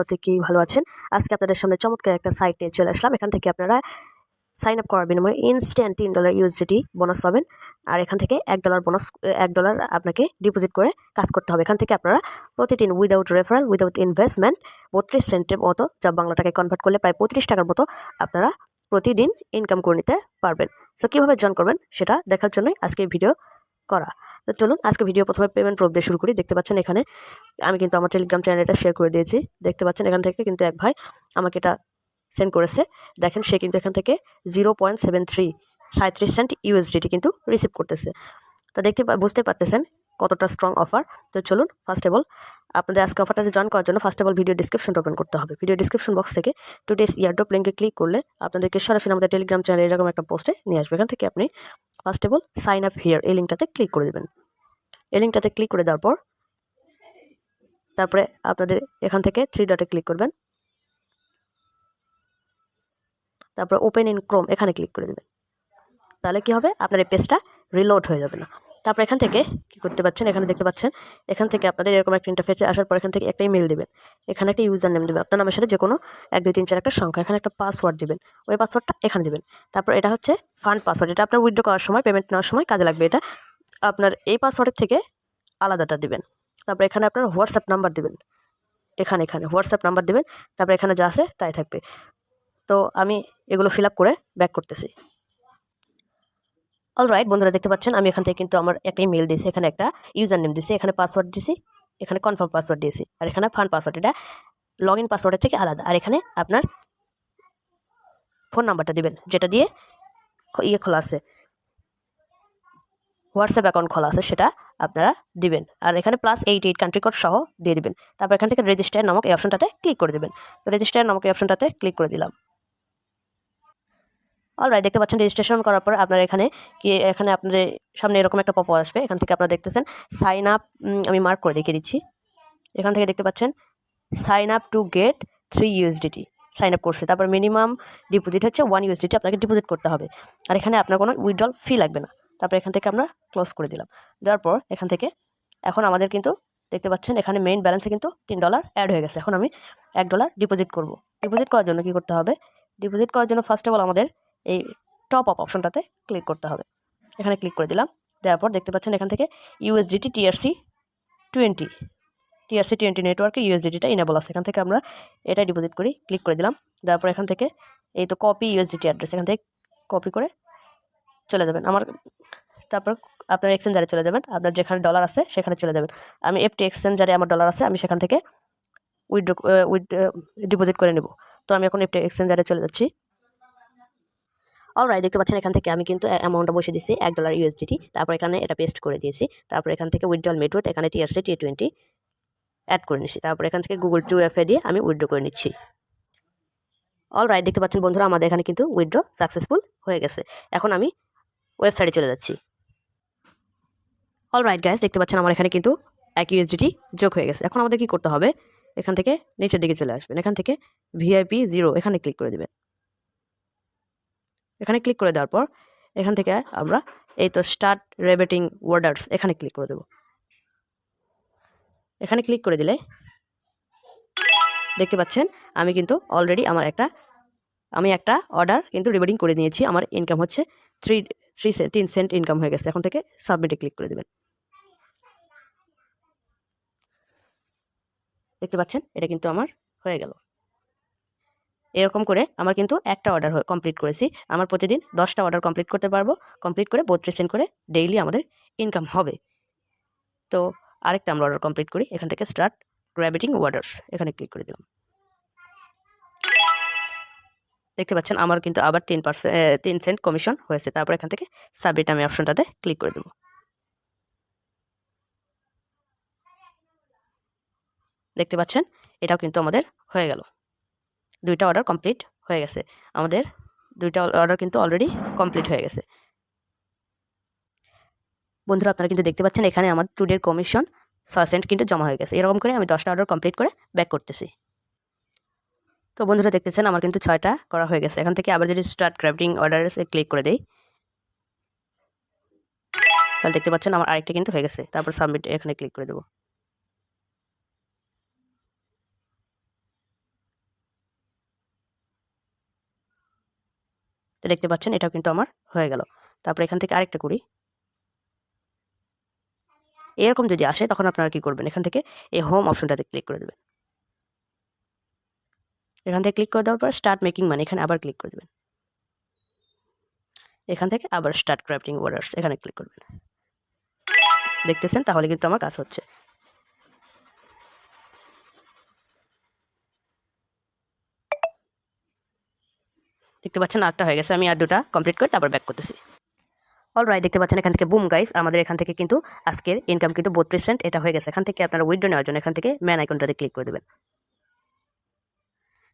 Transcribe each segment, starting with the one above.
প্রত্যেকেই ভালো আছেন। আজকে আপনাদের সামনে চমৎকার একটা সাইট নিয়ে চলে আসলাম। এখান থেকে আপনারা সাইন আপ করার বিনিময়ে ইনস্ট্যান্ট $3 USDT বোনাস পাবেন। আর এখান থেকে $1 বোনাস, $1 আপনাকে ডিপোজিট করে কাজ করতে হবে। এখান থেকে আপনারা প্রতিদিন উইদাউট রেফারেল, উইদাউট ইনভেস্টমেন্ট 32 সেন্টের মতো, যা বাংলা টাকায় কনভার্ট করলে প্রায় 35 টাকার মতো আপনারা প্রতিদিন ইনকাম করে নিতে পারবেন। সো কীভাবে জয়েন করবেন সেটা দেখার জন্যই আজকে ভিডিও করা। তো চলুন আজকে ভিডিও প্রথমে পেমেন্ট প্রুফ দিয়ে শুরু করি। দেখতে পাচ্ছেন এখানে আমি কিন্তু আমার টেলিগ্রাম চ্যানেলটা শেয়ার করে দিয়েছি। দেখতে পাচ্ছেন এখান থেকে কিন্তু এক ভাই আমাকে এটা সেন্ড করেছে। দেখেন সে কিন্তু এখান থেকে 0.37 সেন্ট USDT কিন্তু রিসিভ করতেছে। তো বুঝতে পারতেছেন কতটা স্ট্রং অফার। তো চলুন ফার্স্ট অফ অল আপনাদের আজকে অফারটাতে জয়েন করার জন্য first of all video description open করতে হবে। ভিডিও ডিসক্রিপশন বক্স থেকে টুডেস ইয়ারড্রপ লিঙ্কে ক্লিক করলে আপনাদেরকে সরাসরি আমাদের টেলিগ্রাম চ্যানেলে এরকম একটা পোস্টে নিয়ে আসবে। এখান থেকে আপনি first of all sign up here এই লিঙ্কটাতে ক্লিক করে দেবেন। এই লিঙ্কটাতে ক্লিক করে দেওয়ার পর তারপরে আপনাদের এখান থেকে 3 ডটে ক্লিক করবেন। তারপর ওপেন ইন ক্রোম এখানে ক্লিক করে দেবেন। তাহলে কি হবে, আপনার এই পেজটা রিলোড হয়ে যাবে না। তারপর এখান থেকে কি করতে পারছেন, এখানে দেখতে পাচ্ছেন এখান থেকে আপনাদের এরকম একটা ইন্টারফেসে আসার পর এখান থেকে একটা ইমেল দিবেন। এখানে একটা ইউজার নেম দেবেন, আপনার নামের সাথে যে কোনো 1 2 3 4 একটা সংখ্যা, এখানে একটা পাসওয়ার্ড দিবেন। ওই পাসওয়ার্ডটা এখানে দিবেন। তারপর এটা হচ্ছে ফান্ড পাসওয়ার্ড, এটা আপনার উইথড্র করার সময়, পেমেন্ট নেওয়ার সময় কাজে লাগবে। এটা আপনার এই পাসওয়ার্ডের থেকে আলাদাটা দিবেন। তারপর এখানে আপনার হোয়াটসঅ্যাপ নাম্বার দিবেন, এখানে হোয়াটসঅ্যাপ নাম্বার দিবেন। তারপর এখানে যা আছে তাই থাকবে। তো আমি এগুলো ফিল আপ করে ব্যাক করতেছি। অলরাইট বন্ধুরা, দেখতে পাচ্ছেন আমি এখান থেকে কিন্তু আমার একটা ইমেল দিয়েছি, এখানে একটা ইউজার নেম দিয়েছি, এখানে পাসওয়ার্ড দিয়েছি, এখানে কনফার্ম পাসওয়ার্ড দিয়েছি, আর এখানে ফান্ড পাসওয়ার্ড, এটা লগ ইন পাসওয়ার্ডের থেকে আলাদা। আর এখানে আপনার ফোন নাম্বারটা দিবেন, যেটা দিয়ে খোলা আছে, হোয়াটসঅ্যাপ অ্যাকাউন্ট খোলা আছে, সেটা আপনারা দিবেন। আর এখানে +88 কান্ট্রি কোড সহ দিয়ে দিবেন। তারপর এখান থেকে রেজিস্টার নামক এই অপশনটাতে ক্লিক করে দেবেন। তো রেজিস্টার নামক এই অপশনটাতে ক্লিক করে দিলাম। অলরাইট, দেখতে পাচ্ছেন রেজিস্ট্রেশন করার পর আপনার এখানে আপনাদের সামনে এরকম একটা পপ আসবে। এখান থেকে আপনারা দেখতেছেন সাইন আপ, আমি মার্ক করে দেখিয়ে দিচ্ছি। এখান থেকে দেখতে পাচ্ছেন sign up to get 3 USDT sign up করছে। তারপর মিনিমাম ডিপোজিট হচ্ছে 1 USDT আপনাকে ডিপোজিট করতে হবে। আর এখানে আপনার কোনো উইথড্রল ফি লাগবে না। তারপর এখান থেকে আমরা ক্লোজ করে দিলাম। দেওয়ার পর এখান থেকে এখন আমাদের কিন্তু দেখতে পাচ্ছেন এখানে মেইন ব্যালেন্সে কিন্তু $3 অ্যাড হয়ে গেছে। এখন আমি $1 ডিপোজিট করব। ডিপোজিট করার জন্য কী করতে হবে, ডিপোজিট করার জন্য ফার্স্ট অফ অল আমাদের এই টপ আপ অপশনটাতে ক্লিক করতে হবে। এখানে ক্লিক করে দিলাম। দেওয়ার পর দেখতে পাচ্ছেন এখান থেকে USDT TRC20 নেটওয়ার্কে USDTটা ইনেবল আছে। এখান থেকে আমরা এটা ডিপোজিট করি, ক্লিক করে দিলাম। তারপর এখান থেকে এই তো কপি USDT অ্যাড্রেস, এখান থেকে কপি করে চলে যাবেন তারপর আপনার এক্সচেঞ্জারে চলে যাবেন, আপনার যেখানে ডলার আছে সেখানে চলে যাবেন। আমি FT এক্সচেঞ্জারে আমার ডলার আছে, আমি সেখান থেকে ডিপোজিট করে নেব। তো আমি এখন FT এক্সচেঞ্জারে চলে যাচ্ছি। অলরাইট, দেখতে পাচ্ছেন এখান থেকে আমি কিন্তু অ্যামাউন্টটা বসে দিয়েছি $1 USDT। তারপর এখানে এটা পেস্ট করে দিয়েছি। তারপর এখান থেকে উইথড্রল মেথড, এখানে TRC20 অ্যাড করে নিচ্ছি। তারপর এখান থেকে Google 2FA দিয়ে আমি উইথড্র করে নিচ্ছি। অলরাইট, দেখতে পাচ্ছেন বন্ধুরা আমাদের এখানে কিন্তু উইথড্র সাকসেসফুল হয়ে গেছে। এখন আমি ওয়েবসাইটে চলে যাচ্ছি। অলরাইট গাইস, দেখতে পাচ্ছেন আমার এখানে কিন্তু 1 USDT যোগ হয়ে গেছে। এখন আমাদের কি করতে হবে, এখান থেকে নিচের দিকে চলে আসবেন, এখান থেকে VIP 0 এখানে ক্লিক করে দেবেন। এখানে ক্লিক করে দেওয়ার পর এখান থেকে আমরা এই তো স্টার্ট রেবেটিং ওয়ার্ডার্স এখানে ক্লিক করে দেব। এখানে ক্লিক করে দিলে দেখতে পাচ্ছেন আমি কিন্তু অলরেডি আমি একটা অর্ডার কিন্তু রিবেটিং করে নিয়েছি। আমার ইনকাম হচ্ছে 3 সেন্ট ইনকাম হয়ে গেছে। এখন থেকে সাবমিটে ক্লিক করে দেবেন। দেখতে পাচ্ছেন এটা কিন্তু আমার হয়ে গেল। এরকম করে আমার কিন্তু একটা অর্ডার কমপ্লিট করেছি। আমার প্রতিদিন 10টা অর্ডার কমপ্লিট করতে পারবো। কমপ্লিট করে 32 সেন্ট করে ডেইলি আমাদের ইনকাম হবে। তো আরেকটা আমরা অর্ডার কমপ্লিট করি। এখান থেকে স্টার্ট গ্র্যাবিটিং অর্ডার্স এখানে ক্লিক করে দিলাম। দেখতে পাচ্ছেন আমার কিন্তু আবার 3 সেন্ট কমিশন হয়েছে। তারপর এখান থেকে সাবমিট আমি অপশনটাতে ক্লিক করে দেবো। দেখতে পাচ্ছেন এটাও কিন্তু আমাদের হয়ে গেল। 2টা অর্ডার কমপ্লিট হয়ে গেছে। আমাদের 2টা অর্ডার কিন্তু অলরেডি কমপ্লিট হয়ে গেছে। বন্ধুরা আপনারা কিন্তু দেখতে পাচ্ছেন এখানে আমার টুডের কমিশন 6 সেন্ট কিন্তু জমা হয়ে গেছে। এরকম করে আমি 10টা অর্ডার কমপ্লিট করে ব্যাক করতেছি। তো বন্ধুরা দেখতেছেন আমার কিন্তু 6টা করা হয়ে গেছে। এখান থেকে আবার যদি স্টার্ট গ্র্যাবিটিং অর্ডারসে ক্লিক করে দেই, তাহলে দেখতে পাচ্ছেন আমার আরেকটা কিন্তু হয়ে গেছে। তারপর সাবমিট এখানে ক্লিক করে দেবো। দেখতে পাচ্ছেন এটাও কিন্তু আমার হয়ে গেল। তারপর এখান থেকে আরেকটা করি। এরকম যদি আসে তখন আপনারা কি করবেন, এখান থেকে এই হোম অপশনটাতে ক্লিক করে দেবেন। এখান থেকে ক্লিক করে দেওয়ার পর স্টার্ট মেকিং মানি এখানে আবার ক্লিক করে দেবেন। এখান থেকে আবার স্টার্ট ক্রাফটিং অর্ডারস এখানে ক্লিক করবেন। দেখতেছেন তাহলে কিন্তু আমার কাজ হচ্ছে। দেখতে পাচ্ছেন আরেকটা হয়ে গেছে। আমি আর দুটা কমপ্লিট করে তারপর ব্যাক করতেছি। অলরাইট, দেখতে পাচ্ছেন এখান থেকে বুম গাইস, আমাদের এখান থেকে কিন্তু আজকের ইনকাম কিন্তু 32 সেন্ট এটা হয়ে গেছে। এখান থেকে আপনারা উইথড্র নেওয়ার জন্য এখান থেকে ম্যান আইকনটাতে ক্লিক করে দেবেন।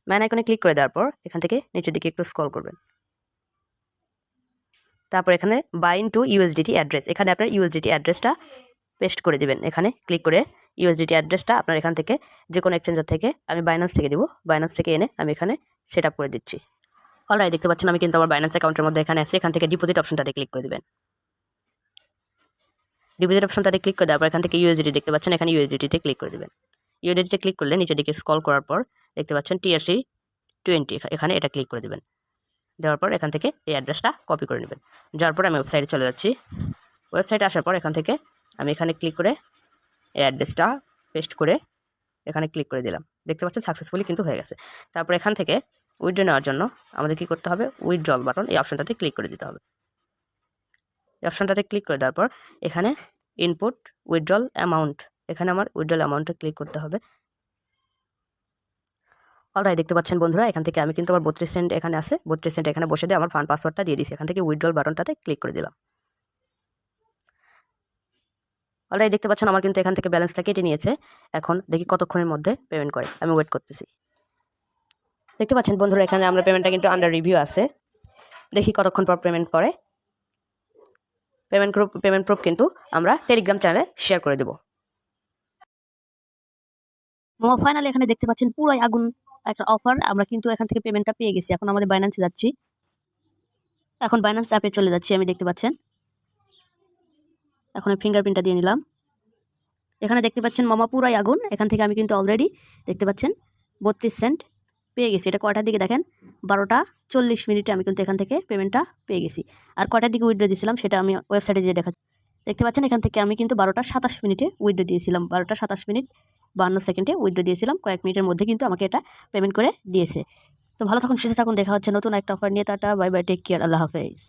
ম্যান আইকনে ক্লিক করে দেওয়ার পর এখান থেকে নিচের দিকে একটু স্ক্রল করবেন। তারপর এখানে বাইন টু ইউএসডিটি অ্যাড্রেস, এখানে আপনার ইউএসডিটি অ্যাড্রেসটা পেস্ট করে দিবেন। এখানে ক্লিক করে ইউএসডিটি অ্যাড্রেসটা আপনার এখান থেকে যে কোনো এক্সচেঞ্জার থেকে, আমি বাইন্যান্স থেকে দিব, বাইন্যান্স থেকে এনে আমি এখানে সেট আপ করে দিচ্ছি। অলরাইট, দেখতে পাচ্ছেন আমি কিন্তু আমার বাইন্যান্স অ্যাকাউন্টের মধ্যে এখানে আছে। এখান থেকে ডিপোজিট অপশনটাতে ক্লিক করে দিবেন। ডিপোজিট অপশনটাতে ক্লিক করে দেওয়ার পর এখান থেকে ইউএসডিটি দেখতে পাচ্ছেন, এখানে ইউএসডিটিতে ক্লিক করে দেবেন। ইউএসডিটিতে ক্লিক করলে নিচের দিকে স্ক্রল করার পর দেখতে পাচ্ছেন টিআরসি 20, এখানে এটা ক্লিক করে দেবেন। দেওয়ার পর এখান থেকে এই অ্যাড্রেসটা কপি করে নেবেন। যাওয়ার পর আমি ওয়েবসাইটে চলে যাচ্ছি। ওয়েবসাইটে আসার পর এখান থেকে আমি এখানে ক্লিক করে এই অ্যাড্রেসটা পেস্ট করে এখানে ক্লিক করে দিলাম। দেখতে পাচ্ছেন সাকসেসফুলি কিন্তু হয়ে গেছে। তারপর এখান থেকে উইথড্র নেওয়ার জন্য আমাদের কী করতে হবে, উইথড্রল বাটন এই অপশনটাতে ক্লিক করে দিতে হবে। এই অপশনটাতে ক্লিক করে দেওয়ার পর এখানে ইনপুট উইথড্রল অ্যামাউন্ট, এখানে আমার উইথড্রল অ্যামাউন্টে ক্লিক করতে হবে। অলরাইট, দেখতে পাচ্ছেন বন্ধুরা এখান থেকে আমি কিন্তু আমার 32 সেন্ট এখানে আছে, 32 সেন্ট এখানে বসে দিয়ে আমার ফান্ড পাসওয়ার্ডটা দিয়ে দিয়েছি। এখান থেকে উইথড্রল বাটনটাতে ক্লিক করে দিলাম। অলরাইট, দেখতে পাচ্ছেন আমার কিন্তু এখান থেকে ব্যালেন্সটা কেটে নিয়েছে। এখন দেখি কতক্ষণের মধ্যে পেমেন্ট করে, আমি ওয়েট করতেছি। দেখতে পাচ্ছেন বন্ধুরা এখানে আমরা পেমেন্টটা কিন্তু আন্ডার রিভিউ আছে, দেখি কতক্ষণ পর পেমেন্ট করে। পেমেন্ট প্রুফ কিন্তু আমরা টেলিগ্রাম চ্যানেলে শেয়ার করে দেবো। ফাইনালি এখানে দেখতে পাচ্ছেন পুরাই আগুন একটা অফার, আমরা কিন্তু এখান থেকে পেমেন্টটা পেয়ে গেছি। এখন আমাদের বাইন্যান্সে যাচ্ছি, এখন বাইন্যান্স অ্যাপে চলে যাচ্ছি আমি, দেখতে পাচ্ছেন এখন ফিঙ্গারপ্রিন্টটা দিয়ে নিলাম। এখানে দেখতে পাচ্ছেন মামা পুরাই আগুন, এখান থেকে আমি কিন্তু অলরেডি দেখতে পাচ্ছেন 32 সেন্ট পেয়ে গেছি। এটা কয়টার দিকে দেখেন, 12:40 আমি কিন্তু এখান থেকে পেমেন্টটা পেয়ে গেছি। আর কয়টার দিকে উইথড্র দিয়েছিলাম সেটা আমি ওয়েবসাইটে যেয়ে দেখতে পাচ্ছেন এখান থেকে আমি কিন্তু 12:27 উইথড্র দিয়েছিলাম। 12:27:52 উইথড্র দিয়েছিলাম। কয়েক মিনিটের মধ্যে কিন্তু আমাকে এটা পেমেন্ট করে দিয়েছে। তো ভালো থাকুন, সুস্থ থাকুন, দেখা হচ্ছে নতুন একটা অফার নিয়ে। Tata, bye bye, take care, আল্লাহ হাফেজ।